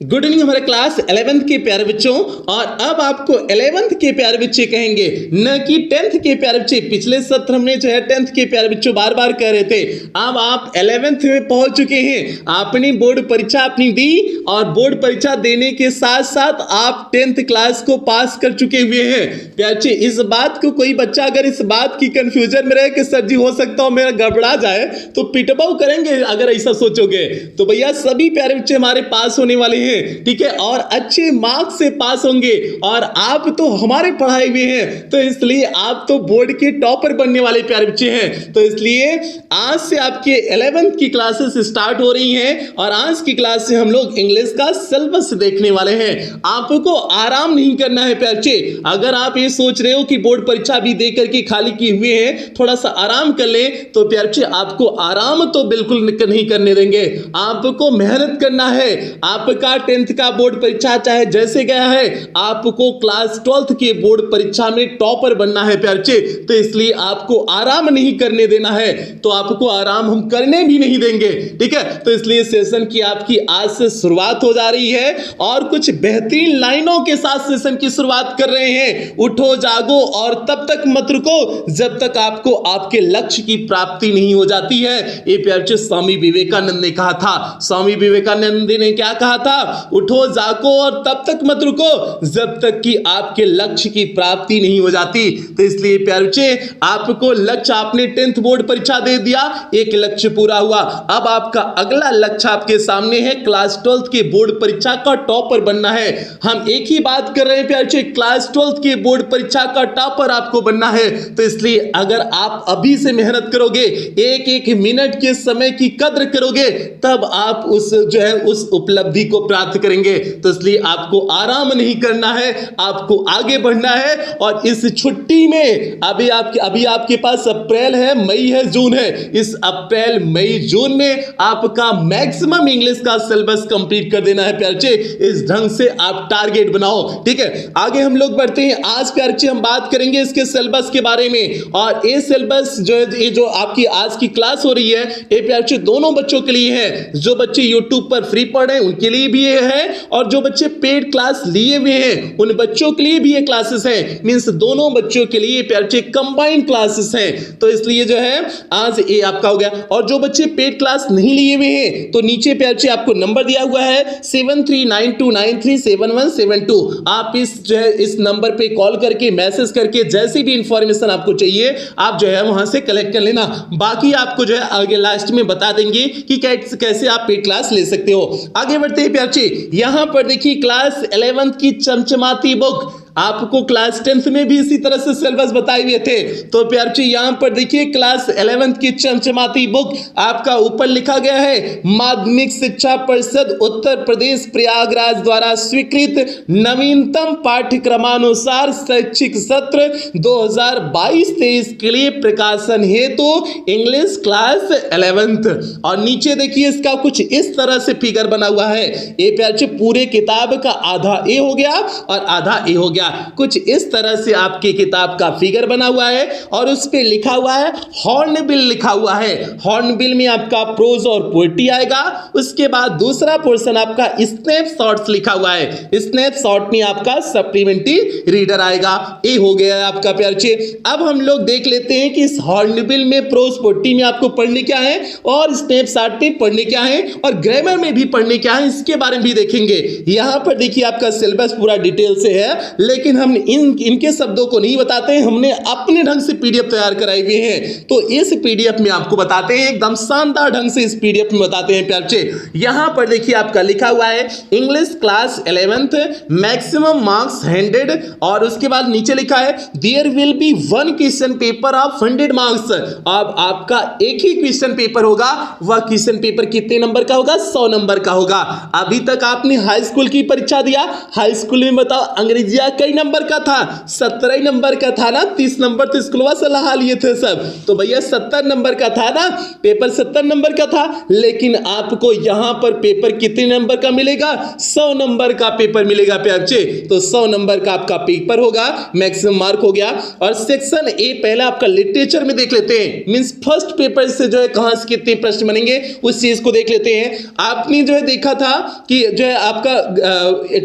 Good evening हमारे class 11th के प्यारे बच्चों। और अब आपको 11th के प्यारे बच्चे कहेंगे, न कि 10th के प्यारे बच्चे। पिछले सत्र हमने जो है 10th के प्यारे बच्चों बार बार कह रहे थे, अब आप 11th में पहुंच चुके हैं। आपने बोर्ड परीक्षा अपनी दी और बोर्ड परीक्षा देने के साथ साथ आप 10th क्लास को पास कर चुके हुए हैं। प्यारे बच्चे, इस बात को कोई बच्चा अगर इस बात की कंफ्यूजन में रहे कि सर जी हो सकता हो मेरा गड़बड़ा जाए, तो पिटबाऊ करेंगे अगर ऐसा सोचोगे। तो भैया सभी प्यारे बच्चे हमारे पास होने वाले हैं, ठीक है, और अच्छे मार्क्स से पास होंगे। और आप तो हमारे पढ़ाए हुए हैं, तो इसलिए आप तो बोर्ड के टॉपर बनने वाले प्यारे बच्चे हैं। तो इसलिए आज से आपके 11th की क्लासेस स्टार्ट हो रही हैं और आज की क्लास से हम लोग इंग्लिश का सिलेबस देखने वाले हैं। आपको आराम नहीं करना है प्यारे बच्चे। अगर आप ये सोच रहे हो कि बोर्ड परीक्षा भी दे करके खाली किए हुए हैं, थोड़ा सा आराम कर ले, तो प्यारे बच्चे आपको आराम तो बिल्कुल नहीं करने देंगे। आपको मेहनत करना है। आपका 10th का बोर्ड परीक्षा चाहे जैसे गया है, आपको क्लास 12th के बोर्ड परीक्षा में टॉपर बनना है प्यारे बच्चे। तो इसलिए आपको आराम नहीं करने देना है, तो आपको आराम हम करने भी नहीं देंगे, ठीक है। तो इसलिए सेशन की आपकी आज से शुरुआत हो जा रही है और कुछ बेहतरीन लाइनों के साथ सेशन की शुरुआत कर रहे हैं। उठो जागो और तब तक मत रुको जब तक आपको आपके लक्ष्य की प्राप्ति नहीं हो जाती है। ये प्यारे बच्चे स्वामी विवेकानंद ने कहा था। स्वामी विवेकानंद ने क्या कहा था? उठो जागो और तब तक मत रुको जब तक कि आपके लक्ष्य की प्राप्ति नहीं हो जाती। तो इसलिए प्यारे बच्चे, आपको लक्ष्य, आपने 10th बोर्ड परीक्षा दे दिया, एक लक्ष्य पूरा हुआ। अब आपका अगला लक्ष्य आपके सामने है, क्लास 12th के बोर्ड परीक्षा का टॉपर बनना है। हम एक ही बात कर रहे हैं प्यारे बच्चे, क्लास 12th के बोर्ड परीक्षा का टॉपर आपको बनना है। तो इसलिए अगर आप अभी से मेहनत करोगे, एक एक मिनट के समय की कद्र करोगे, तब आप उस जो है उस उपलब्धि को प्राप्त करेंगे। तो इसलिए आपको आराम नहीं करना है, आपको आगे बढ़ना है। और इस छुट्टी में अभी आपके पास अप्रैल है, मई है, जून है। इस अप्रैल मई जून में आपका मैक्सिमम इंग्लिश का सिलेबस कंप्लीट कर देना है प्यारे बच्चे। इस ढंग से आप टारगेट बनाओ, ठीक है। आगे हम लोग बढ़ते हैं। आज प्यारे बच्चे हम बात करेंगे इसके सिलेबस के बारे में। और ये सिलेबस जो है, ये जो आपकी आज की क्लास हो रही है, ये प्यारे बच्चे दोनों बच्चों के लिए है। जो बच्चे यूट्यूब पर फ्री पढ़ रहे हैं उनके लिए भी ये है, और जो बच्चे पेड क्लास लिए हुए हैं उन बच्चों के लिए भी ये क्लासेस हैं। मींस दोनों बच्चों के लिए प्यारे बच्चे कंबाइंड क्लासेस हैं। तो इसलिए जो है आज ये आपका हो गया। और जो बच्चे पेड क्लास नहीं लिए हुए हैं, तो नीचे प्यारे बच्चे आपको नंबर दिया हुआ है 7392937172। आप इस जो है इस नंबर पे कॉल करके, मैसेज करके, जैसी भी इंफॉर्मेशन आपको चाहिए आप जो है वहां से कलेक्ट कर लेना। बाकी आपको जो है आगे लास्ट में बता देंगे कि कैसे आप पेड क्लास ले सकते हो। आगे बढ़ते हैं प्यारे बच्चे। यहां पर देखिए क्लास 11th की चमचमाती बुक, आपको क्लास 10th में भी इसी तरह से सिलेबस बताए हुए थे। तो प्यारे बच्चे यहां पर देखिए क्लास 11th की चमचमाती बुक, आपका ऊपर लिखा गया है माध्यमिक शिक्षा परिषद उत्तर प्रदेश प्रयागराज द्वारा स्वीकृत नवीनतम पाठ्यक्रमानुसार शैक्षिक सत्र 2022-23 के लिए प्रकाशन हेतु इंग्लिश क्लास 11th। और नीचे देखिए इसका कुछ इस तरह से फिगर बना हुआ है। ये प्यारे बच्चे पूरे किताब का आधा ए हो गया और आधा ए हो गया। कुछ इस तरह से आपकी किताब का फिगर बना हुआ है और उस पे लिखा हुआ है हॉर्नबिल लिखा हुआ है। हॉर्नबिल में आपका प्रोज और पोएट्री आएगा। उसके बाद दूसरा पोर्शन आपका स्नैपशॉट्स लिखा हुआ है। स्नैपशॉट में आपका सप्लीमेंट्री रीडर आएगा। ये हो गया आपका प्यारे बच्चे। अब हम लोग देख लेते हैं कि इस हॉर्नबिल में, प्रोज, पोएट्री में आपको पढ़ने क्या है और स्नैपशॉट में पढ़ने क्या है और ग्रामर में भी पढ़ने क्या है, इसके बारे में भी देखेंगे। यहां पर देखिए आपका सिलेबस पूरा डिटेल से है, लेकिन हम इनके शब्दों को नहीं बताते हैं। हमने अपने ढंग से पीडीएफ तैयार कराई हुई है, तो इस पीडीएफ में आपको बताते हैं, एकदम शानदार ढंग से इस पीडीएफ में बताते हैं प्यारे बच्चे। यहां पर देखिए आपका लिखा हुआ है English class 11th maximum marks 100, और उसके बाद नीचे लिखा है there will be 1 question paper of 100 marks. अब आपका एक ही क्वेश्चन पेपर होगा। वह क्वेश्चन पेपर कितने नंबर का होगा? 100 नंबर का होगा। अभी तक आपने हाई स्कूल की परीक्षा दिया, हाई स्कूल में बताओ अंग्रेजिया कई नंबर का था? 17 नंबर का था ना। 30 नंबर तो स्कूलवा से लगा लिए थे सब। तो भैया 70 नंबर का था ना, पेपर 70 नंबर का था। लेकिन आपको यहां पर पेपर कितने नंबर का मिलेगा? 100 नंबर का पेपर मिलेगा प्यार बच्चे। तो 100 नंबर का आपका पेपर होगा, मैक्सिमम मार्क हो गया। और सेक्शन ए पहले आपका लिटरेचर में देख लेते हैं, मींस फर्स्ट पेपर से जो है कहां से कितने प्रश्न बनेंगे उस चीज को देख लेते हैं। आपने जो है देखा था कि जो है आपका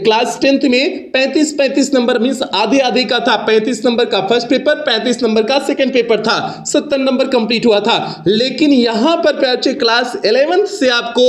क्लास 10th में 35 नंबर मींस आधे आधे का था। 35 नंबर का फर्स्ट पेपर, 35 नंबर का सेकंड पेपर था, 70 नंबर कंप्लीट हुआ था। लेकिन यहां पर बच्चे क्लास 11th से आपको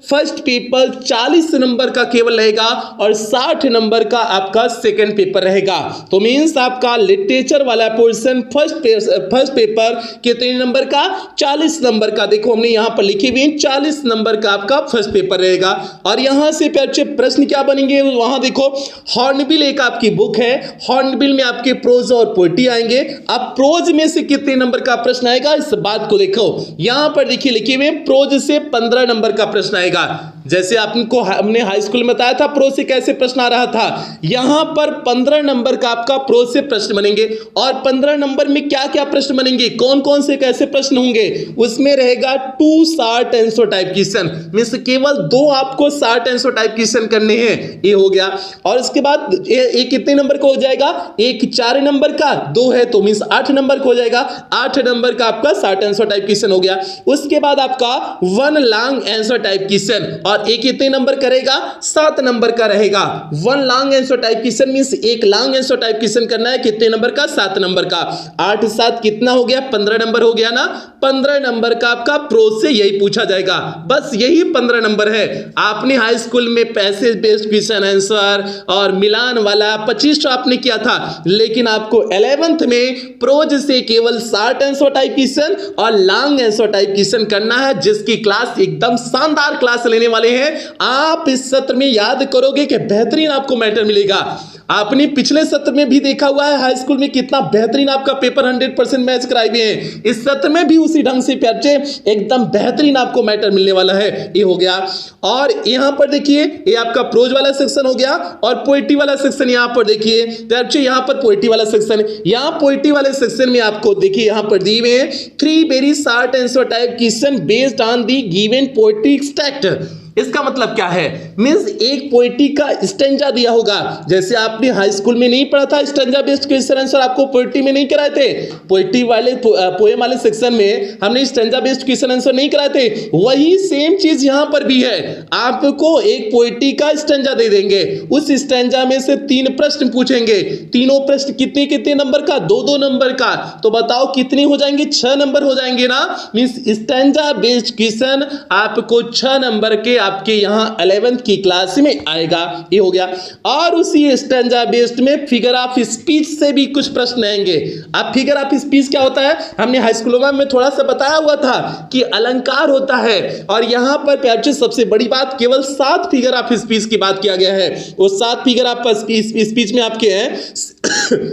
फर्स्ट पेपर 40 नंबर का केवल रहेगा और 60 नंबर का आपका सेकंड पेपर रहेगा। तो मींस आपका लिटरेचर वाला पोर्शन फर्स्ट पेपर कितने नंबर का? 40 नंबर का। देखो हमने यहां पर लिखे हुए 40 नंबर का आपका फर्स्ट पेपर रहेगा। और यहां से बच्चे प्रश्न क्या बनेंगे वहां देखो, हॉर्नबिल एक आपकी बुक है, हॉर्नबिल में आपके प्रोज और पोएट्री आएंगे। अब प्रोज में से कितने नंबर का प्रश्न आएगा इस बात को देखो। यहां पर देखिए लिखे हुए प्रोज से 15 नंबर का प्रश्न आएगा। जैसे आपको हमने हाई स्कूल में बताया था प्रोज से कैसे प्रश्न आ रहा था, यहां पर 15 नंबर का आपका प्रोज से प्रश्न बनेंगे। और 15 नंबर में क्या क्या प्रश्न बनेंगे, कौन कौन से कैसे प्रश्न होंगे, उसमें रहेगा 2 short answer type question, means केवल 2 आपको शॉर्ट आंसर टाइप क्वेश्चन करने हैं। ये हो गया। और इसके बाद ये कितने नंबर का हो जाएगा? एक 4 नंबर का, 2 है तो मींस 8 नंबर का हो जाएगा। 8 नंबर का आपका शॉर्ट आंसर टाइप क्वेश्चन हो गया। उसके बाद आपका 1 लॉन्ग आंसर टाइप क्वेश्चन, और एक कितने नंबर करेगा? 7 नंबर का रहेगा। 1 long answer type question means एक लॉन्ग आंसर टाइप क्वेश्चन करना है, कितने नंबर का? 7 नंबर का। 8 7 कितना हो गया? 15 नंबर हो गया ना। 15 नंबर का आपका प्रोज से यही पूछा जाएगा, बस यही 15 नंबर है। आपने हाई स्कूल में पैसेज बेस्ड क्वेश्चन आंसर और मिलान वाला 25 आपने किया था, लेकिन आपको 11th में प्रोज से केवल शॉर्ट आंसर टाइप क्वेश्चन और लॉन्ग आंसर टाइप क्वेश्चन करना है, जिसकी क्लास एकदम शानदार क्लास लेने वाले हैं। आप इस सत्र में याद करोगे कि बेहतरीन आपको मैटर मिलेगा। आपने पिछले सत्र में भी देखा हुआ है हाई स्कूल में कितना बेहतरीन आपका पेपर 100% मैच कराए हुए हैं। इस सत्र में भी उसी ढंग से बच्चे एकदम बेहतरीन आपको मैटर मिलने वाला है। ये हो गया। और यहां पर देखिए ये आपका प्रोज वाला सेक्शन हो गया और पोएट्री वाला सेक्शन यहां पर देखिए बच्चे, यहां पर पोएट्री वाला सेक्शन, यहां पोएट्री वाले सेक्शन में आपको देखिए यहां पर दिए हुए हैं 3 very short answer type question based on the given poetry extract. इसका मतलब क्या है? मींस एक पोएट्री का स्टैंजा दिया होगा, जैसे आपने हाई स्कूल में नहीं पढ़ा था स्टैंजा बेस्ड क्वेश्चन आंसर, आपको पोएट्री में नहीं कराए थे। पोएट्री वाले पोएम वाले सेक्शन में हमने स्टैंजा बेस्ड क्वेश्चन आंसर नहीं कराए थे। वही सेम चीज यहां पर भी है। आपको एक पोएट्री का स्टैंजा दे देंगे, उस स्टैंजा में से 3 प्रश्न पूछेंगे। तीनों प्रश्न कितने कितने नंबर का? 2-2 नंबर का। तो बताओ कितने हो जाएंगे? 6 नंबर हो जाएंगे ना। मींस स्टैंजा बेस्ड क्वेश्चन आपको 6 नंबर के आपके यहां 11th की क्लास में आएगा। ये हो गया। और उसी स्टैंजा बेस्ड में फिगर ऑफ स्पीच से भी कुछ प्रश्न आएंगे। अब फिगर ऑफ स्पीच क्या होता है? हमने हाई स्कूल में थोड़ा सा बताया हुआ था कि अलंकार होता है। और यहां पर प्यारे सबसे बड़ी बात, केवल 7 फिगर ऑफ स्पीच की बात किया गया है। वो 7 फिगर ऑफ स्पीच में आपके हैं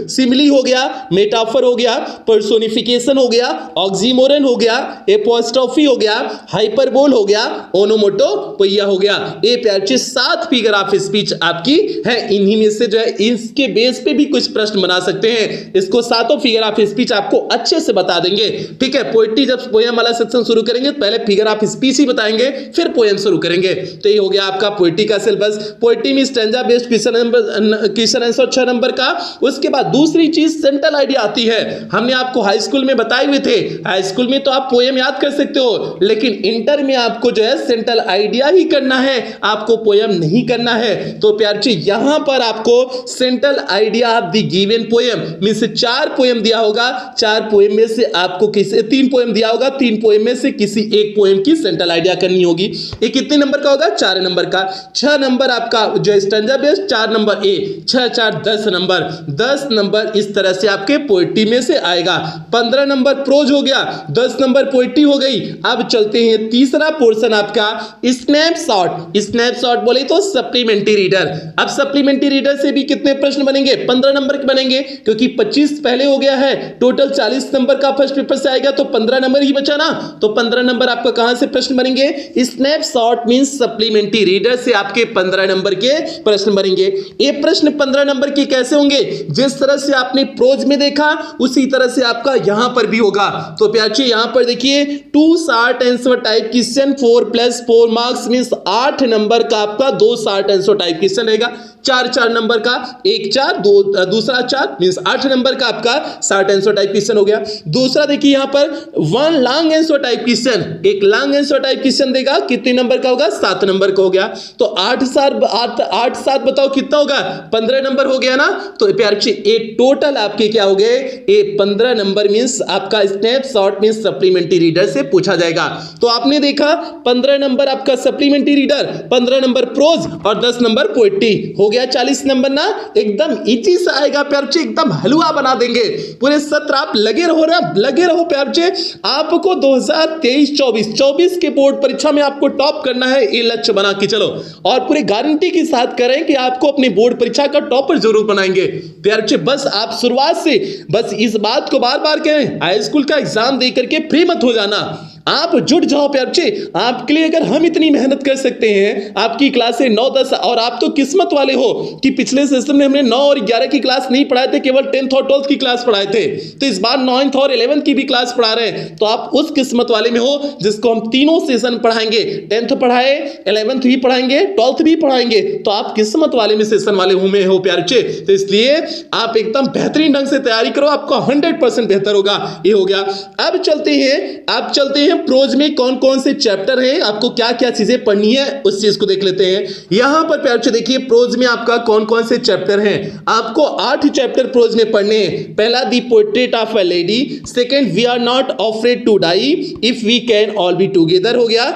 सिमिली हो गया, मेटाफर हो गया, पर्सोनिफिकेशन हो गया, ऑक्सीमोरन हो गया, एपोस्ट्रोफी हो गया, हाइपरबोल हो गया, ओनोमोटोपोइया हो गया। ये प्यारे 7 फिगर ऑफ स्पीच आपकी है। इन्हीं में से जो है इसके बेस पे भी कुछ प्रश्न बना सकते हैं। इसको 7 फिगर ऑफ स्पीच आपको अच्छे से बता देंगे। ठीक है, पोएट्री जब पोएम वाला सेक्शन शुरू करेंगे पहले फिगर ऑफ स्पीच ही बताएंगे, फिर पोएम शुरू करेंगे। तो ये हो गया आपका पोएट्री का सिलेबस। पोएट्री में stanza based question answer 6 number का। उसके बाद दूसरी चीज सेंट्रल आइडिया आती है। हमने आपको हाई स्कूल में बताए हुए थे, हाई स्कूल में तो आप पोएम याद कर सकते हो, लेकिन इंटर में आपको जो है सेंट्रल आइडिया ही करना है, आपको पोएम नहीं करना है। तो प्यारे यहां पर आपको central idea of the given poem means 4 poem दिया होगा। 4 पोएम में से आपको किसी 3 पोएम दिया होगा, 3 पोएम में से किसी एक पोएम की सेंट्रल आइडिया करनी होगी। ये कितने नंबर का होगा? 4 नंबर का। 6 नंबर आपका जो stanza based, 4 number A, 6 4 10 number. 10 10 number इस तरह से आपके पोएट्री में से आएगा। 15 नंबर प्रोज हो गया, 10 नंबर पोएट्री हो गई। अब चलते हैं तीसरा पोर्शन आपका स्नैपशॉट। स्नैपशॉट बोले तो सप्लीमेंट्री रीडर। अब सप्लीमेंट्री रीडर से भी कितने प्रश्न बनेंगे? 15 नंबर के बनेंगे, क्योंकि 25 पहले हो गया है। टोटल 40 नंबर का फर्स्ट पेपर से आएगा, तो 15 नंबर ही बचा ना। तो 15 नंबर आपका कहां से प्रश्न बनेंगे? स्नैपशॉट मींस सप्लीमेंट्री रीडर से आपके 15 नंबर के प्रश्न बनेंगे। ये प्रश्न 15 नंबर के कैसे होंगे? जिस तरह से आपने प्रोज में देखा उसी तरह से आपका यहां पर भी होगा। तो प्याचे यहां पर देखिए 2 short answer type question 4 + 4 marks means 8 number का आपका 2 शॉर्ट आंसर टाइप क्वेश्चन रहेगा। 4 नंबर का, एक 4 2 दूसरा 4 मींस 8 नंबर का आपका शॉर्ट आंसर टाइप क्वेश्चन हो गया। दूसरा देखिए यहां पर 1 लॉन्ग आंसर टाइप क्वेश्चन, एक लॉन्ग आंसर टाइप क्वेश्चन देगा, कितने नंबर का होगा? 7 नंबर का हो गया। तो 8 7 बताओ कितना होगा? 15 नंबर हो गया ना। तो प्यारे बच्चे ये टोटल आपके क्या हो गए? ये 15 नंबर मींस आपका स्नैपशॉट मींस सप्लीमेंट्री रीडर से पूछा जाएगा। तो आपने देखा 15 नंबर आपका सप्लीमेंट्री रीडर, 15 नंबर प्रोज और 10 नंबर पोएट्री, हो गया 40 नंबर ना। एकदम इजी से आएगा प्यारे बच्चे, एकदम हलवा बना देंगे। पूरे सत्र आप लगे रहो ना, लगे रहो प्यारे बच्चे। आपको 2023-24 के बोर्ड परीक्षा में आपको टॉप करना है, ये लक्ष्य बना के चलो, और पूरी गारंटी के साथ करें कि आपको अपनी बोर्ड परीक्षा का टॉपर जरूर बनाएंगे प्यारे बच्चे। बस आप शुरुआत से बस इस बात को बार बार कहें, हाई स्कूल का एग्जाम दे करके फ्री मत हो जाना। आप जुट जाओ प्यारे बच्चे। आपके लिए अगर हम इतनी मेहनत कर सकते हैं, आपकी क्लासें 9 10, और आप तो किस्मत वाले हो कि पिछले सेशन में हमने 9 और 11 की क्लास नहीं पढ़ाए थे, केवल 10th और 12th की क्लास पढ़ाए थे। तो इस बार 9th और 11th की भी क्लास पढ़ा रहे हैं। तो आप उस किस्मत वाले में हो जिसको हम तीनों सेशन पढ़ाएंगे, 10th पढ़ाए, 11th भी पढ़ाएंगे, 12th भी पढ़ाएंगे। तो आप किस्मत वाले में सेशन वाले में हो प्यारे बच्चे। तो इसलिए आप एकदम बेहतरीन ढंग से तैयारी करो, आपका 100% बेहतर होगा। ये हो गया। अब चलते हैं प्रोज में कौन कौन से चैप्टर हैं, आपको क्या क्या चीजें पढ़नी है उस चीज को देख लेते हैं। यहां पर प्यारे बच्चे देखिए प्रोज में आपका कौन कौन से चैप्टर हैं। आपको 8 चैप्टर प्रोज में पढ़ने हैं। पहला the portrait of a lady, second we are not afraid to die, if we can all be together हो गया।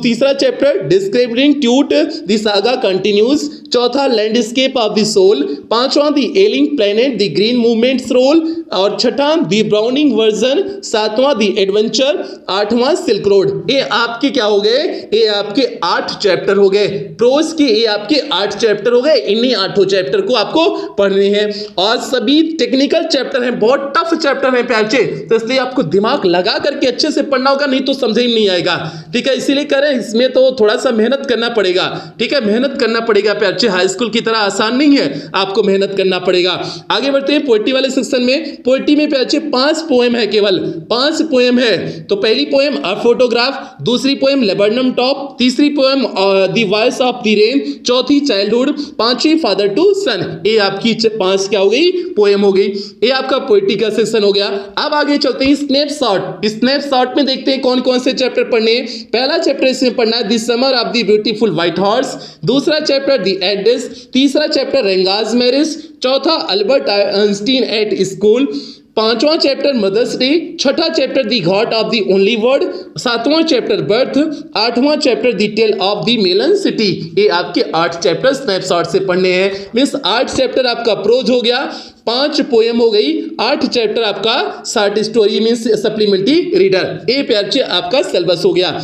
तीसरा chapter describing Tut the saga continues. चौथा लैंडस्केप ऑफ द सोल। पांचवा the ailing planet the green movements role, और छठा the Browning version. सातवां the adventure. आठवां silk road. ये आपके क्या हो गए? ये आपके 8 चैप्टर हो गए प्रोज के। ये आपके 8 चैप्टर हो गए। इन्हीं 8 चैप्टर को आपको पढ़ने हैं, और सभी टेक्निकल चैप्टर हैं, बहुत टफ चैप्टर हैं प्यारे। तो इसलिए आपको दिमाग लगा करके अच्छे से पढ़ना होगा, नहीं तो समझ ही नहीं आएगा। ठीक है, इसीलिए कह रहे हैं इसमें तो थोड़ा सा मेहनत करना पड़ेगा। ठीक है, मेहनत करना पड़ेगा प्यारे। हाई स्कूल की तरह आसान नहीं है, आपको मेहनत करना पड़ेगा। आगे बढ़ते हैं पोएट्री वाले सेक्शन में। पोएट्री में प्यारे 5 पोएम है, केवल 5 पोएम है। तो पहली पोएम अ फोटोग्राफ, दूसरी पोएम लेबर्नम टॉप, तीसरी poem the voice of the rain, चौथी चाइल्डहुड, पांचवी फादर टू सन। ये आपकी 5 क्या हो गई? पोएम हो गई। ये आपका पोएट्री का सेक्शन हो गया। अब आगे चलते हैं स्नैपशॉट। स्नैपशॉट में देखते हैं कौन कौन से चैप्टर पढ़ने। पहला चैप्टर इसमें पढ़ना है the summer of the beautiful white horse. दूसरा चैप्टर द एड्रेस। तीसरा चैप्टर रेंगाज मैरिज। चौथा अल्बर्ट आइंस्टीन एट स्कूल। पांचवा चैप्टर मदर्स डे। छठा chapter the god of the only word. सातवां चैप्टर बर्थ। आठवां chapter the tale of the melon city. ये आपके 8 chapter snapshot से पढ़ने हैं। मीन्स 8 चैप्टर आपका प्रोज हो गया, 5 पोएम हो गई, 8 चैप्टर आपका short story means supplementary reader. ये प्यारे आपका सिलेबस हो गया।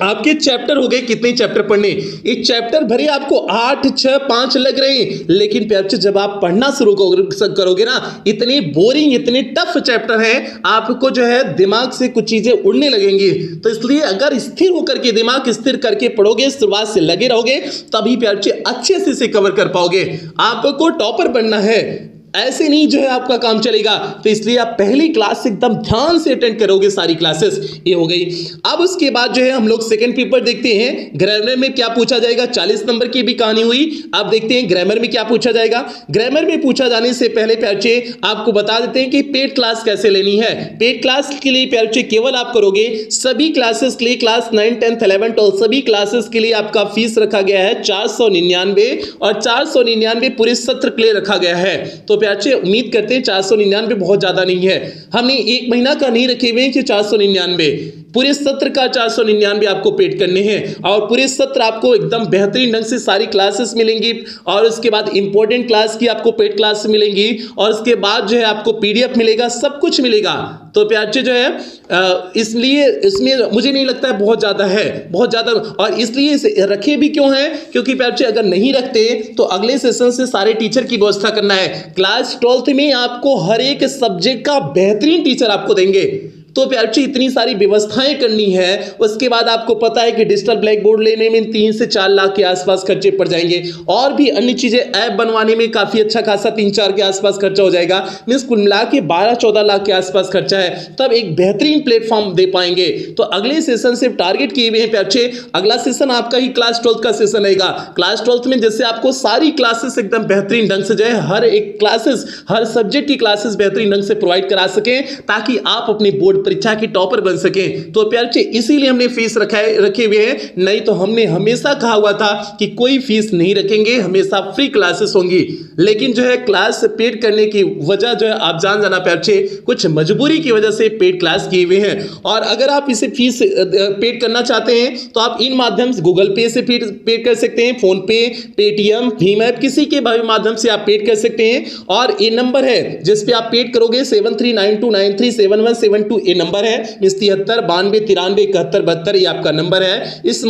आपके चैप्टर हो गए, कितने चैप्टर पढ़ने? ये चैप्टर भरे आपको 8 6 5 लग रहे हैं, लेकिन प्यारे जब आप पढ़ना शुरू करोगे ना, इतने बोरिंग इतने टफ चैप्टर हैं, आपको जो है दिमाग से कुछ चीजें उड़ने लगेंगी। तो इसलिए अगर स्थिर होकर के दिमाग स्थिर करके पढ़ोगे, शुरुआत से लगे रहोगे, तभी प्यारे अच्छे से इसे कवर कर पाओगे। आपको टॉपर बनना है, ऐसे नहीं जो है आपका काम चलेगा। तो इसलिए आप पहली क्लास से एकदम ध्यान से अटेंड करोगे सारी क्लासेस। ये हो गई। अब उसके बाद जो है हम लोग सेकंड पेपर देखते हैं। ग्रामर में क्या पूछा जाएगा? 40 नंबर की भी कहानी हुई। अब देखते हैं ग्रामर में क्या पूछा जाएगा। ग्रामर में पूछा जाने से पहले प्यारे आपको बता देते हैं कि पेड क्लास कैसे लेनी है। पेड क्लास के लिए प्यारे केवल आप करोगे सभी क्लासेस के लिए, क्लास 9 10 11 12 सभी क्लासेस के लिए आपका फीस रखा गया है 499, और 499 पूरे सत्र के लिए रखा गया है। तो प्यारे उम्मीद करते हैं 499 बहुत ज्यादा नहीं है। हमने 1 महीना का नहीं रखे हुए कि 499, पूरे सत्र का 499 आपको पेड करने हैं और पूरे सत्र आपको एकदम बेहतरीन ढंग से सारी क्लासेस मिलेंगी और उसके बाद इंपॉर्टेंट क्लास की आपको पेड क्लास मिलेंगी और उसके बाद जो है आपको पीडीएफ मिलेगा, सब कुछ मिलेगा। तो प्यार से जो है इसलिए इसमें मुझे नहीं लगता है बहुत ज़्यादा है, बहुत ज़्यादा, और इसलिए इसे रखे भी क्यों हैं, क्योंकि प्यार से अगर नहीं रखते तो अगले सेशन से सारे टीचर की व्यवस्था करना है। क्लास 12th में आपको हर एक सब्जेक्ट का बेहतरीन टीचर आपको देंगे। तो प्यार जी इतनी सारी व्यवस्थाएं करनी है, उसके बाद आपको पता है कि डिजिटल ब्लैक बोर्ड लेने में 3 से 4 लाख के आसपास खर्चे पड़ जाएंगे और भी अन्य चीजें ऐप बनवाने में काफी अच्छा खासा 3-4 के आसपास खर्चा हो जाएगा। मींस कुल मिला के 12-14 लाख के आसपास खर्चा है, तब एक बेहतरीन प्लेटफॉर्म दे पाएंगे। तो अगले सेशन से टारगेट किए हुए हैं प्यार जी, अगला सेशन आपका ही क्लास 12th का सेशन रहेगा। क्लास 12th में जैसे आपको सारी क्लासेस एकदम बेहतरीन ढंग से जो है हर एक क्लासेस, हर सब्जेक्ट की क्लासेस बेहतरीन ढंग से प्रोवाइड करा सकें ताकि आप अपने बोर्ड परीक्षा की टॉपर बन सके। तो प्यार से इसीलिए हमने फीस रखे हुए हैं, नहीं तो हमने हमेशा कहा हुआ था कि कोई फीस नहीं रखेंगे, हमेशा फ्री क्लासेस होंगी। लेकिन जो है क्लास पेड करने की वजह जो है आप जान जाना प्यार से, कुछ मजबूरी की वजह से पेड क्लास किए हुए हैं। और अगर आप इसे फीस पेड करना चाहते हैं तो आप इन माध्यम से गूगल पे से पेड कर सकते हैं, फोन पे, पेटीएम, भीम ऐप, किसी के भी माध्यम से आप पेड कर सकते हैं। और ये नंबर है जिस पे आप पेड करोगे 7392937172, ये नंबर है 7392937172, ये आपका नंबर है। इस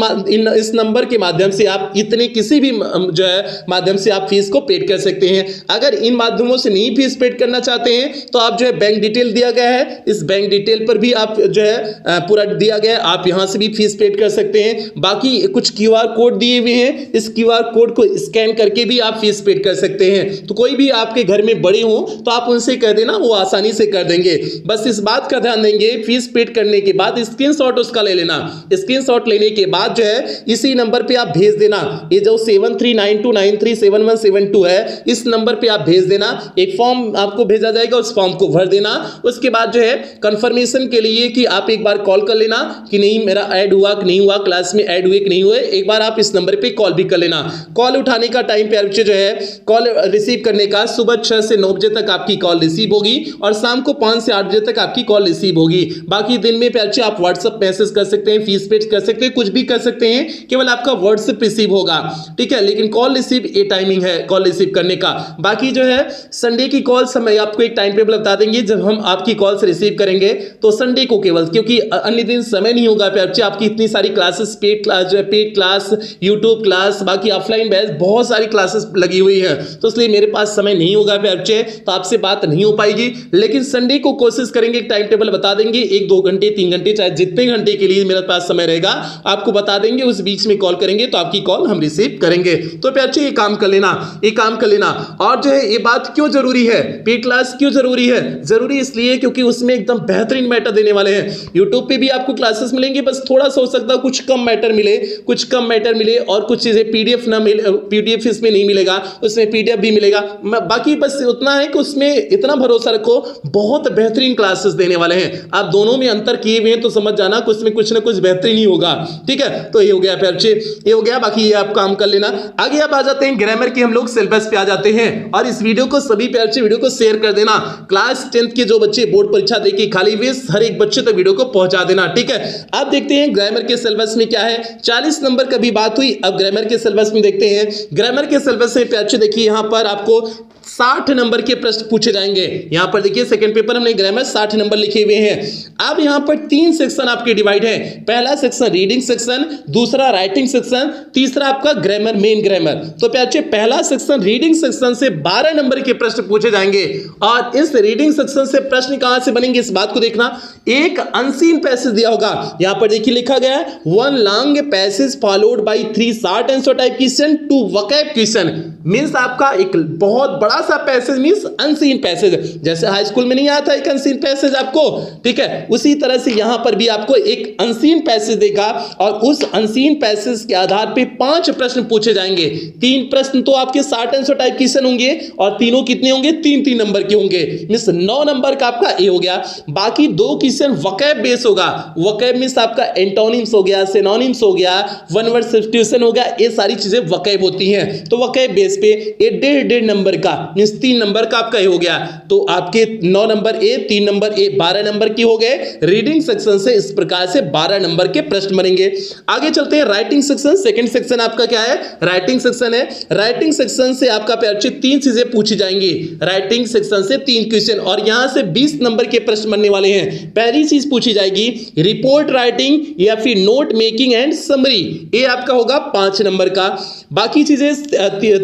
नंबर के माध्यम से आप इतने किसी भी जो है माध्यम से आप फीस को पेड कर सकते हैं। अगर इन माध्यमों से नहीं फीस पेड करना चाहते हैं तो आप जो है बैंक डिटेल दिया गया है, इस बैंक डिटेल पर भी आप जो है पूरा दिया गया है, आप यहां से भी फीस पेड कर सकते हैं। बाकी कुछ क्यूआर कोड दिए हुए हैं, इस क्यूआर कोड को स्कैन करके भी आप फीस पेड कर सकते हैं। तो कोई भी आपके घर में बड़े हो तो आप उनसे कह देना, वो आसानी से कर देंगे। बस इस बात का ध्यान देंगे, फीस पेड करने के बाद स्क्रीनशॉट उसका ले लेना। स्क्रीनशॉट लेने के बाद जो है इसी नंबर पे आप भेज देना, ये जो 7392937172 है, इस नंबर पे आप भेज देना। एक फॉर्म आपको भेजा जाएगा, उस फॉर्म को भर देना। उसके बाद जो है कंफर्मेशन के लिए कि आप एक बार कॉल कर लेना कि नहीं मेरा ऐड हुआ कि नहीं हुआ, क्लास में ऐड हुए कि नहीं हुए, एक बार आप इस नंबर पे कॉल भी कर लेना। कॉल उठाने का टाइम प्यार बच्चे जो है कॉल रिसीव करने का सुबह 6 से 9 बजे तक आपकी कॉल रिसीव होगी और शाम को 5 से 8 बजे तक आपकी कॉल रिसीव होगी। बाकी दिन में प्यार आप व्हाट्सएप मैसेज कर सकते हैं, फीस पेड कर सकते हैं, कुछ भी कर सकते हैं, केवल आपका व्हाट्सएप रिसीव होगा, ठीक है। लेकिन कॉल रिसीव ये टाइमिंग है कॉल रिसीव करने का। बाकी जो है संडे की कॉल समय आपको एक टाइम टेबल बता देंगे, जब हम आपकी कॉल्स रिसीव करेंगे तो संडे को केवल, क्योंकि अन्य दिन समय नहीं होगा प्यार आपकी इतनी सारी क्लासेस, पेड क्लास जो है, पेड क्लास, यूट्यूब क्लास, बाकी ऑफलाइन बैच, बहुत सारी क्लासेस लगी हुई है, तो इसलिए मेरे पास समय नहीं होगा प्यार तो आपसे बात नहीं हो पाएगी। लेकिन संडे को कोशिश करेंगे, एक टाइम टेबल बता देंगे, 1-2 घंटे 3 घंटे चाहे जितने घंटे के लिए मेरे पास समय रहेगा आपको बता देंगे, उस बीच में कॉल करेंगे तो आपकी कॉल हम रिसीव करेंगे। तो प्यार ये काम कर लेना, ये काम कर लेना। और जो है ये बात क्यों जरूरी है, पेड क्लास क्यों जरूरी है, जरूरी इसलिए क्योंकि उसमें एकदम बेहतरीन मैटर देने वाले हैं। यूट्यूब पे भी आपको क्लासेस मिलेंगे, बस थोड़ा सा हो सकता है कुछ कम मैटर मिले, कुछ कम मैटर मिले और कुछ चीजें पीडीएफ ना मिले, पीडीएफ इसमें नहीं मिलेगा, उसमें पीडीएफ भी मिलेगा। बाकी बस उतना है कि उसमें इतना भरोसा रखो, बहुत बेहतरीन क्लासेस देने वाले हैं। आप दोनों में अंतर किए हुए हैं तो समझ जाना कि उसमें कुछ ना कुछ बेहतरीन ही होगा, ठीक है। तो ये हो गया प्यार, ये हो गया। बाकी ये आप काम कर लेना। आगे आप आ जाते हैं ग्रामर के हम लोग सिलेबस पे आ जाते हैं और इस वीडियो को सभी प्यार से वीडियो को शेयर कर देना। क्लास 10th के जो बच्चे बोर्ड परीक्षा देके खाली हुए हर एक बच्चे तक वीडियो को पहुंचा देना, ठीक है। अब देखते हैं ग्रामर के सिलेबस में क्या है। 40 नंबर का भी बात हुई, अब ग्रामर के सिलेबस में देखते हैं। ग्रामर के सिलेबस में प्यार देखिए यहां पर आपको 60 नंबर के प्रश्न पूछे जाएंगे। यहां पर देखिए सेकंड पेपर हमने ग्रामर 60 नंबर लिखे हुए हैं। अब यहां पर 3 सेक्शन आपके डिवाइड है। पहला सेक्शन रीडिंग सेक्शन, दूसरा राइटिंग सेक्शन, तीसरा आपका ग्रामर, मेन ग्रामर। तो प्यारे पहला सेक्शन रीडिंग सेक्शन से 12 नंबर के प्रश्न पूछे जाएंगे और इस रीडिंग सेक्शन से प्रश्न कहां से बनेंगे इस बात को देखना। एक अनसीन पैसेज दिया होगा, यहां पर देखिए लिखा गया है 1 long passage followed by 3 short answer type question, 2 vocab question. Means आपका एक बहुत बड़ा सा पैसेज मींस अनसीन पैसेज, जैसे हाई स्कूल में नहीं आता एक अनसीन पैसेज आपको, ठीक है, उसी तरह से यहां पर भी आपको एक अनसीन पैसेज देगा और उस अनसीन पैसेज के आधार पे 5 प्रश्न पूछे जाएंगे। 3 प्रश्न तो आपके शॉर्ट आंसर टाइप क्वेश्चन होंगे और तीनों कितने होंगे, 3-3 नंबर के होंगे, मींस 9 नंबर का आपका ए हो गया। बाकी 2 क्वेश्चन वोकैब बेस होगा। वोकैब मींस आपका एंटोनिम्स हो गया, सिनोनिम्स हो गया, वन वर्ड सब्स्टिट्यूशन हो गया, ये सारी चीजें वोकैब होती हैं, तो वोकैब बेस पेज पे ये 1.5 नंबर का मींस 3 नंबर का आपका ये हो गया। तो आपके 9 number A, 3 number A, 12 number की हो गए। रीडिंग सेक्शन से इस प्रकार से 12 नंबर के प्रश्न बनेंगे। आगे चलते हैं राइटिंग सेक्शन। सेकंड सेक्शन आपका क्या है? राइटिंग सेक्शन है। राइटिंग सेक्शन से आपका प्यार 3 चीजें पूछी जाएंगी। राइटिंग सेक्शन से 3 क्वेश्चन और यहां से 20 नंबर के प्रश्न बनने वाले हैं। पहली चीज पूछी जाएगी रिपोर्ट राइटिंग या फिर नोट मेकिंग एंड समरी, ये आपका होगा 5 नंबर का। बाकी चीजें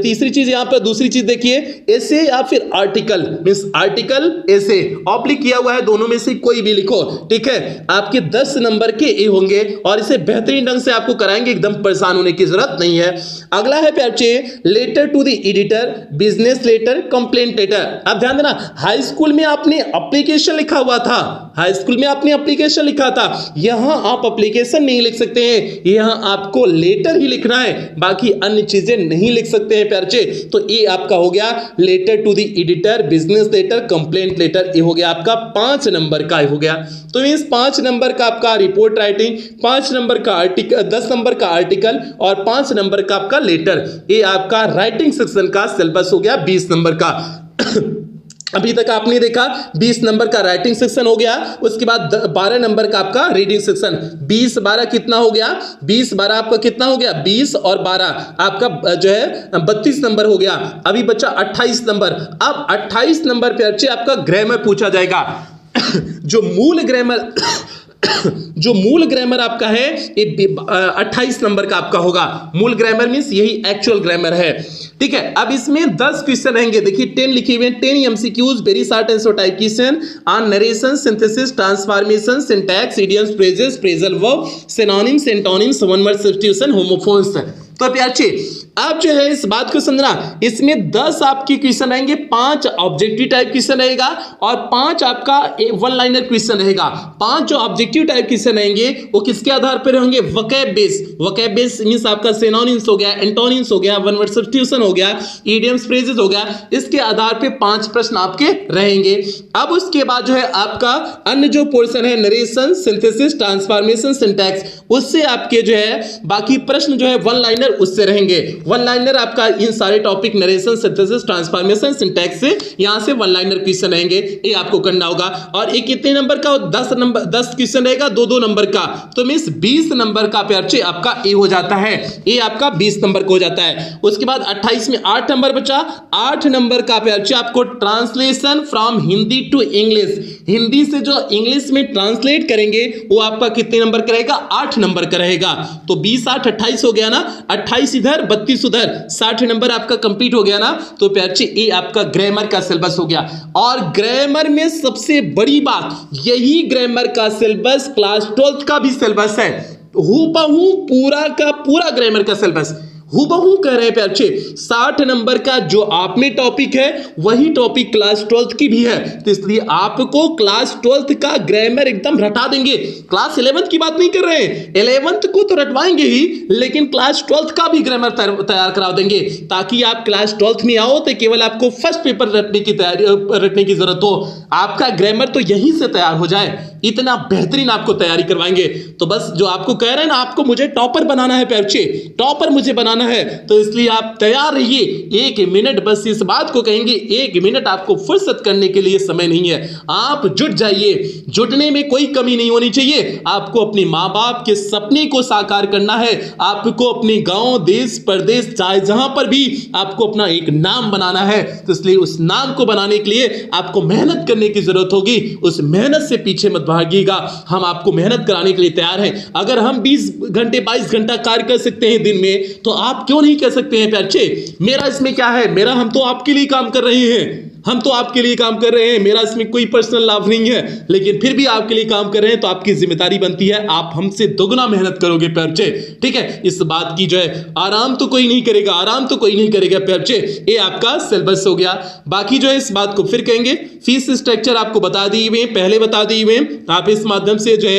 तीसरी चीज यहां पर दूसरी चीज देखिए एसे या फिर आर्टिकल, मींस आर्टिकल एसे ऑब्लिक किया हुआ है, दोनों में से कोई भी लिखो, ठीक है। आपके 10 नंबर के ए होंगे और इसे बेहतरीन ढंग से आपको कराएंगे, एकदम परेशान होने की जरूरत नहीं है। अगला है प्यार letter to the editor, business letter, complaint letter. आप ध्यान देना, हाई स्कूल में आपने एप्लीकेशन लिखा हुआ था, हाई स्कूल में आपने एप्लीकेशन लिखा था, यहां आप एप्लीकेशन नहीं लिख सकते हैं, यहां आपको लेटर ही लिखना है, बाकी अन्य चीजें नहीं लिख सकते हैं प्यार। तो ये आपका हो गया letter to the editor, business letter, complaint letter, ये हो गया आपका 5 नंबर का हो गया। तो इस 5 नंबर का आपका रिपोर्ट राइटिंग, 5 नंबर का आर्टिकल, 10 नंबर का आर्टिकल और 5 नंबर का आपका लेटर, ये आपका राइटिंग सेक्शन का सिलेबस हो गया 20 नंबर का। अभी तक आपने देखा 20 नंबर का राइटिंग सेक्शन हो गया, उसके बाद 12 नंबर का आपका रीडिंग सेक्शन। 20 12 कितना हो गया? 20 12 आपका कितना हो गया? 20 और 12 आपका जो है 32 नंबर हो गया। अभी बच्चा 28 नंबर। अब 28 नंबर पे अच्छे आपका ग्रामर पूछा जाएगा। जो मूल ग्रामर आपका है ये 28 नंबर का आपका होगा। मूल ग्रामर मींस यही एक्चुअल ग्रामर है, ठीक है। अब इसमें 10 क्वेश्चन रहेंगे, देखिए 10 लिखे हुए हैं, 10 MCQs, very short answer type question on narration, synthesis, transformation, syntax, idioms, phrases, phrasal verb, synonyms, antonyms, one word substitution, homophones. तो प्यारे अब जो है इस बात को समझना, इसमें 10 आपके क्वेश्चन रहेंगे, 5 ऑब्जेक्टिव टाइप क्वेश्चन रहेगा और 5 आपका वन लाइनर क्वेश्चन रहेगा। 5 जो ऑब्जेक्टिव टाइप क्वेश्चन रहेंगे वो किसके आधार पर होंगे? Vocab base. Vocab base means आपका सिनोनिम्स हो गया, एंटोनिम्स हो गया, वन वर्ड सब्स्टिट्यूशन हो गया, इडियम्स, फ्रेजेस हो गया, इसके आधार पे 5 प्रश्न आपके रहेंगे। अब उसके बाद जो है आपका अन्य जो पोर्शन है नरेशन, सिंथेसिस, ट्रांसफॉर्मेशन, सिंटैक्स, उससे आपके जो है बाकी प्रश्न जो है वन लाइनर उससे रहेंगे। वन लाइनर आपका इन सारे topic narration, synthesis, transformation, syntax से यहां से वन लाइनर क्वेश्चन रहेंगे, ये आपको करना होगा। और ये कितने नंबर का? 10 क्वेश्चन रहेगा, 2-2 नंबर का, तो मींस 20 नंबर का प्यार आपका ए हो जाता है, ये आपका 20 नंबर को हो जाता है। उसके बाद 28 में 8 नंबर बचा, 8 नंबर का प्यार आपको translation from Hindi to English, Hindi से जो इंग्लिश में ट्रांसलेट करेंगे वो आपका कितने नंबर का रहेगा? 8 नंबर का रहेगा। तो 20 8 28 हो गया ना, 28 इधर 32 उधर, 60 नंबर आपका कंप्लीट हो गया ना। तो प्यार ये आपका ग्रामर का सिलेबस हो गया। और ग्रामर में सबसे बड़ी बात, यही ग्रामर का सिलेबस क्लास 12 का भी सिलेबस है, हूबहू पूरा का पूरा ग्रामर का सिलेबस हूबहू कह रहे हैं प्यार 60 नंबर का जो आप में टॉपिक है वही टॉपिक क्लास 12 की भी है। तो इसलिए आपको क्लास 12 का ग्रामर एकदम रटा देंगे। क्लास 11 की बात नहीं कर रहे हैं, 11th को तो रटवाएंगे ही, लेकिन क्लास 12 का भी ग्रामर तैयार करा देंगे, ताकि आप क्लास 12 में आओ तो केवल आपको फर्स्ट पेपर रटने की जरूरत हो, आपका ग्रामर तो यहीं से तैयार हो जाए। इतना बेहतरीन आपको तैयारी करवाएंगे। तो बस जो आपको कह रहे हैं ना, आपको मुझे टॉपर बनाना है प्यार, टॉपर मुझे बनाना है, तो इसलिए आप तैयार रहिए। 1 मिनट बस इस बात को कहेंगे, 1 मिनट आपको फुर्सत करने के लिए समय नहीं है, आप जुट जाइए। जुटने में कोई कमी नहीं होनी चाहिए। आपको अपने माँ बाप के सपने को साकार करना है, आपको अपने गांव, देश, प्रदेश, चाहे जहां पर भी आपको अपना एक नाम बनाना है। तो इसलिए उस नाम को बनाने के लिए आपको मेहनत करने की जरूरत होगी। उस मेहनत से पीछे मत भागिएगा, हम आपको मेहनत कराने के लिए तैयार हैं। अगर हम 20 घंटे 22 घंटा कार्य कर सकते हैं दिन में, तो आप क्यों नहीं कह सकते हैं प्यार? मेरा इसमें क्या है, मेरा हम तो आपके लिए काम कर रहे हैं, हम तो आपके लिए काम कर रहे हैं, मेरा इसमें कोई पर्सनल लाभ नहीं है, लेकिन फिर भी आपके लिए काम कर रहे हैं, तो आपकी जिम्मेदारी बनती है आप हमसे दोगुना मेहनत करोगे प्यार, ठीक है। इस बात की जो है आराम तो कोई नहीं करेगा, आराम तो कोई नहीं करेगा प्यार। ये आपका सिलेबस हो गया। बाकी जो है इस बात को फिर कहेंगे, फीस स्ट्रक्चर आपको बता दिए हुए, पहले बता दिए हुए, आप इस माध्यम से जो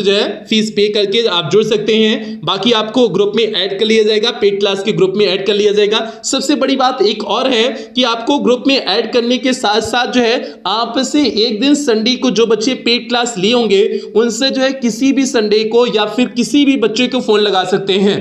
है फीस पे करके आप जुड़ सकते हैं। बाकी आपको ग्रुप में ऐड कर लिया जाएगा, पेड क्लास के ग्रुप में ऐड कर लिया जाएगा। सबसे बड़ी बात एक और है कि आपको ग्रुप में ऐड करने के साथ साथ जो है आपसे एक दिन संडे को जो बच्चे पेड क्लास लिए होंगे उनसे जो है किसी भी संडे को या फिर किसी भी बच्चे को फोन लगा सकते हैं।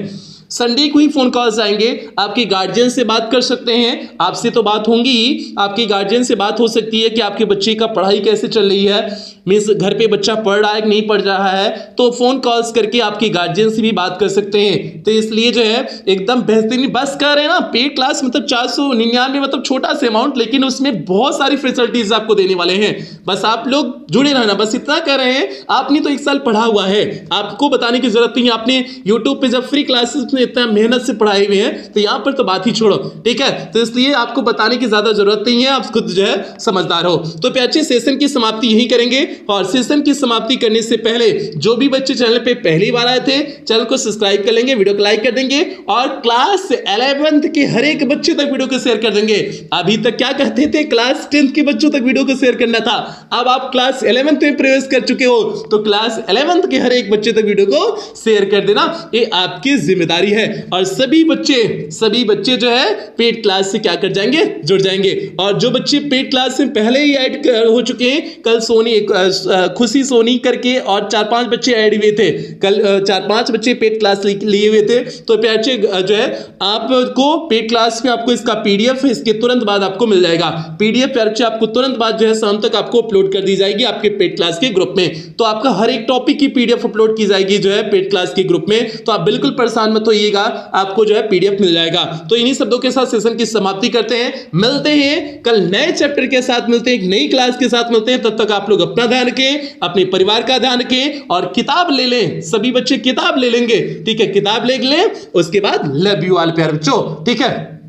संडे को ही फोन कॉल्स आएंगे। आपके गार्जियन से बात कर सकते हैं, आपसे तो बात होंगी ही, आपके गार्जियन से बात हो सकती है कि आपके बच्चे का पढ़ाई कैसे चल रही है, मीन्स घर पे बच्चा पढ़ रहा है कि नहीं पढ़ रहा है, तो फोन कॉल्स करके आपके गार्जियन से भी बात कर सकते हैं। तो इसलिए जो है एकदम बेहतरीन, बस कह रहे हैं ना पेड क्लास मतलब 499 मतलब छोटा सा अमाउंट, लेकिन उसमें बहुत सारी फैसिलिटीज आपको देने वाले हैं। बस आप लोग जुड़े रहना, बस इतना कह रहे हैं। आपने तो 1 साल पढ़ा हुआ है, आपको बताने की जरूरत नहीं है। आपने यूट्यूब पे जब फ्री क्लासेस में इतना मेहनत से पढ़ाए हुए हैं, तो यहां पर तो बात ही छोड़ो, ठीक है। तो इसलिए आपको बताने की ज्यादा जरूरत नहीं है, आप खुद जो है समझदार हो। तो प्यारे सेशन की समाप्ति यही करेंगे, और सेशन की समाप्ति करने से पहले जो भी बच्चे चैनल पे पहली बार आए थे, चैनल को सब्सक्राइब कर लेंगे, वीडियो को लाइक कर देंगे, और क्लास 11th के हर एक बच्चे तक वीडियो को शेयर कर देंगे। अभी तक क्या कहते थे, क्लास 10th के बच्चों तक वीडियो को शेयर करना था, अब आप क्लास 11th में प्रवेश कर चुके हो, तो क्लास 11th के हर एक बच्चे तक वीडियो को शेयर कर देना, ये आपकी जिम्मेदारी है। और सभी बच्चे जो है पेड क्लास से क्या कर जाएंगे, जुड़ जाएंगे। और जो बच्चे पेड क्लास में पहले ही ऐड हो चुके हैं, कल खुशी सोनी करके और 4-5 बच्चे ऐड हुए थे, कल 4-5 बच्चे पेड क्लास लिए हुए थे। तो प्यारे जो है आपको पेड क्लास में आपको इसका पीडीएफ इसके तुरंत बाद आपको मिल जाएगा। पीडीएफ प्यारे आपको तुरंत बाद जो है शाम तक आपको अपलोड कर दी जाएगी आपके पेड क्लास के ग्रुप में। तो आपका हर एक टॉपिक की पीडीएफ अपलोड की जाएगी जो है पेड क्लास के ग्रुप में, तो आप बिल्कुल परेशान मत होइएगा, आपको जो है पीडीएफ मिल जाएगा। तो इन्हीं शब्दों के साथ सेशन की समाप्ति करते हैं, मिलते हैं कल नए चैप्टर के साथ, मिलते हैं एक नई क्लास के साथ मिलते हैं। तब तक आप लोग अपना ध्यान रखें, अपने परिवार का ध्यान रखें, और किताब ले लें, सभी बच्चे किताब ले लेंगे, ठीक है, किताब ले लें, उसके बाद लव यू ऑल प्यारे बच्चों, ठीक है।